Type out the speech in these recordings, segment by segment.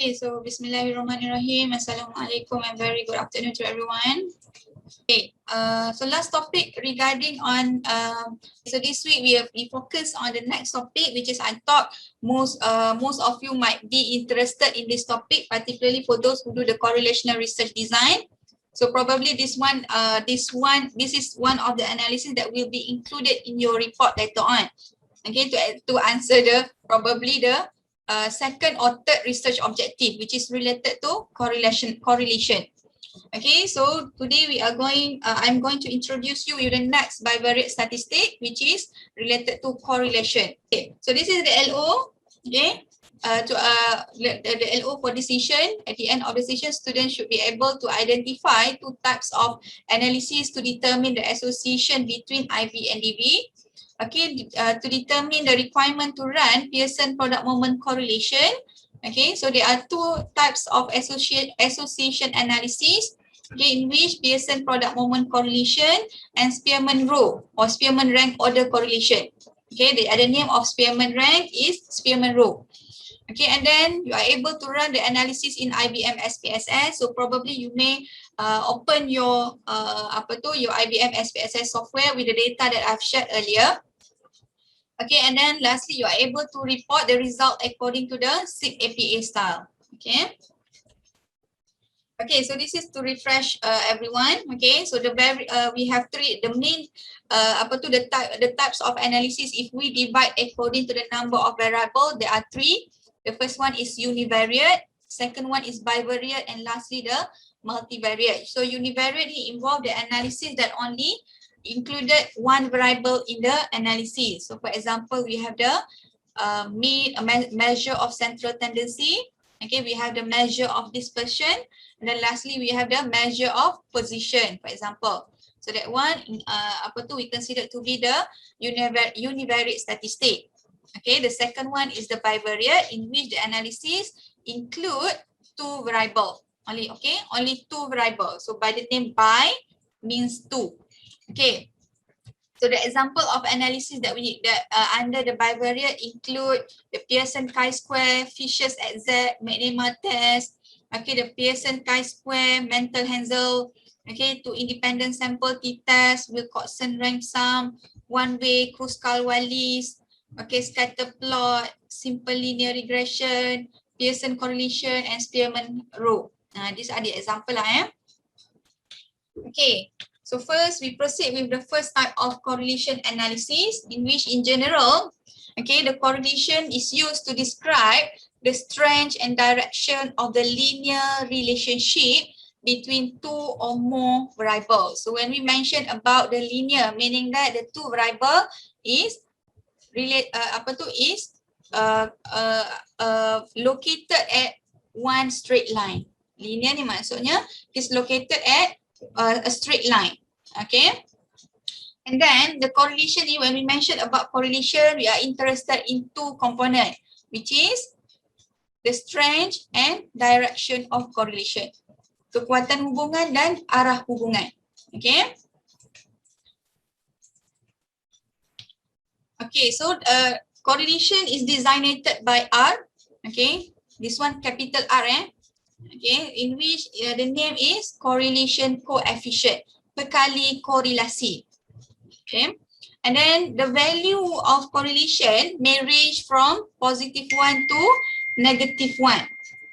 Okay, so Bismillahirrahmanirrahim. Assalamualaikum and very good afternoon to everyone. Okay, so last topic regarding on so this week we focus on the next topic, which is I thought most of you might be interested in this topic, particularly for those who do the correlational research design. So probably this is one of the analysis that will be included in your report later on. Okay, to answer probably the second or third research objective, which is related to correlation. Okay, so today I'm going to introduce you with the next bivariate statistic, which is related to correlation. Okay, so this is the LO. Okay, the LO for decision. At the end of the session, students should be able to identify two types of analysis to determine the association between IB and DB. Okay, to determine the requirement to run Pearson product moment correlation. Okay, so there are two types of association analysis, okay, in which Pearson product moment correlation and Spearman row or Spearman rank order correlation. Okay, the other name of Spearman rank is Spearman row. Okay, and then you are able to run the analysis in IBM SPSS. So probably you may open your your IBM SPSS software with the data that I've shared earlier. Okay, and then lastly, you are able to report the result according to the SIG APA style. Okay. Okay, so this is to refresh everyone. Okay, so we have the main the types of analysis. If we divide according to the number of variable, there are three. The first one is univariate, second one is bivariate, and lastly the multivariate. So univariate involve the analysis that only included one variable in the analysis. So for example, we have the measure of central tendency. Okay, we have the measure of dispersion, and then lastly we have the measure of position, for example. So that one we consider to be the univariate statistic. Okay, the second one is the bivariate, in which the analysis include two variable only. Okay, only two variables. So by the name bi means two. Okay, so the example of analysis that under the bivariate include the Pearson chi-square, Fisher's exact, McNemar test, okay, the Pearson chi-square, Mantel-Hansel, okay, two independent sample t-test, Wilcoxon rank sum, one-way, Kruskal-Wallis, okay, scatter plot, simple linear regression, Pearson correlation, and Spearman row. These are the example lah. Okay. So first, we proceed with the first type of correlation analysis, in which in general, okay, the correlation is used to describe the strength and direction of the linear relationship between two or more variables. So when we mention about the linear, meaning that the two variable is located at one straight line. Linear ni maksudnya is located at a straight line. Okay, and then the correlation, when we mention about correlation, we are interested in two components, which is the strength and direction of correlation. Kekuatan hubungan dan arah hubungan. Okay. Okay, so correlation is designated by R. Okay, this one capital R. Okay, in which the name is correlation coefficient, perkali korelasi. Okay, and then the value of correlation may range from +1 to -1.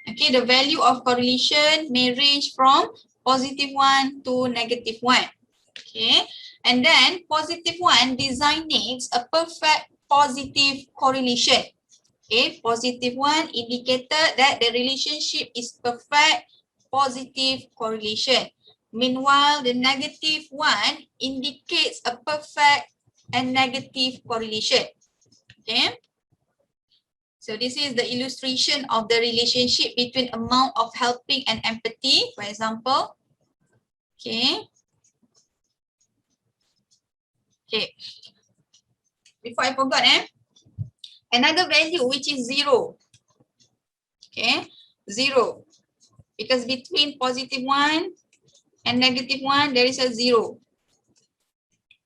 Okay, the value of correlation may range from +1 to -1. Okay, and then +1 designates a perfect positive correlation. Okay, +1 indicated that the relationship is perfect positive correlation. Meanwhile, the -1 indicates a perfect and negative correlation. Okay. So this is the illustration of the relationship between amount of helping and empathy, for example. Okay. Okay. Before I forgot, another value which is 0. Okay, 0. Because between +1 and -1, there is a 0.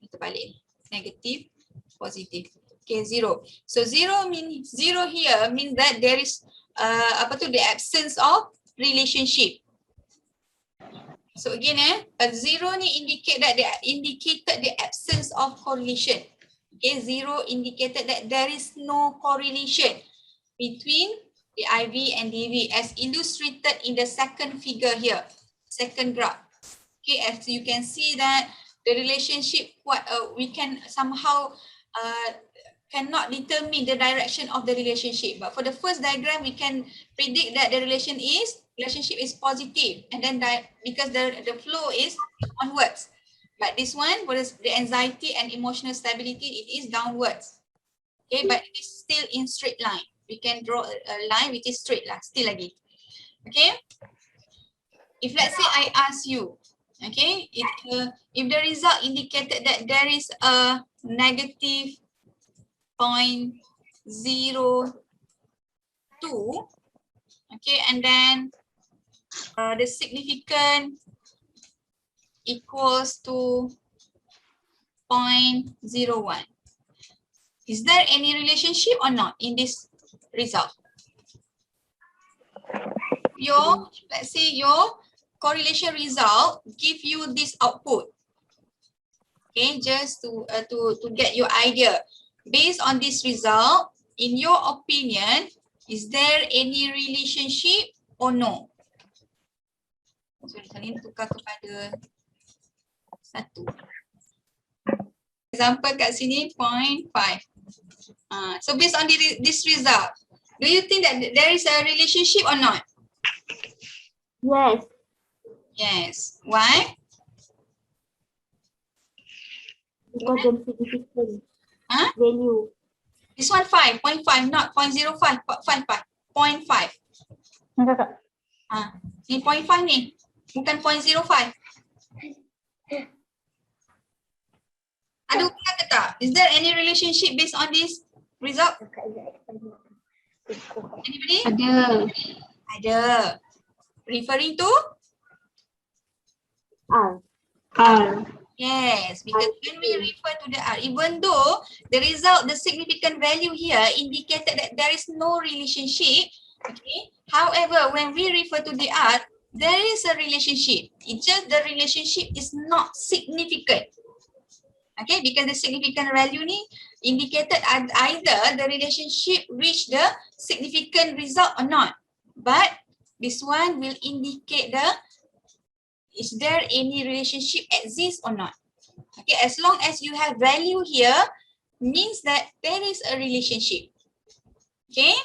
Kita balik. Negative, positive. Okay, 0. So 0 here means that there is the absence of relationship. So again, a zero ni indicated the absence of correlation. Okay, zero indicated that there is no correlation between the IV and DV as illustrated in the second figure here, second graph. Okay, as you can see that the relationship, we can somehow cannot determine the direction of the relationship. But for the first diagram, we can predict that the relationship is positive, and then because the flow is onwards. But this one, what is the anxiety and emotional stability, it is downwards. Okay, but it is still in straight line. We can draw a line which is straight lah, still lagi. Okay. If let's say I ask you, okay, if the result indicated that there is a negative 0.02, okay, and then the significant equals to 0.01. Is there any relationship or not in this result? Let's say your correlation result give you this output. Okay, just to get your idea. Based on this result, in your opinion, is there any relationship or no? So, ini tukar kepada 1. Example kat sini 0.5. So based on this result, do you think that there is a relationship or not? Yes. Yes. Why? Because of significant value. This one 5.5, not 0.05, 0.5. Ni 0.5 ni, bukan 0.05. Ada hubungan ke tak? Is there any relationship based on this result? Anybody? Ada. Referring to? R. Yes, because when we refer to the R, even though the result, the significant value here indicated that there is no relationship, okay. However, when we refer to the R, there is a relationship. It's just the relationship is not significant. Okay, because the significant value ni indicated either the relationship reach the significant result or not. But this one will indicate is there any relationship exists or not. Okay, as long as you have value here, means that there is a relationship. Okay.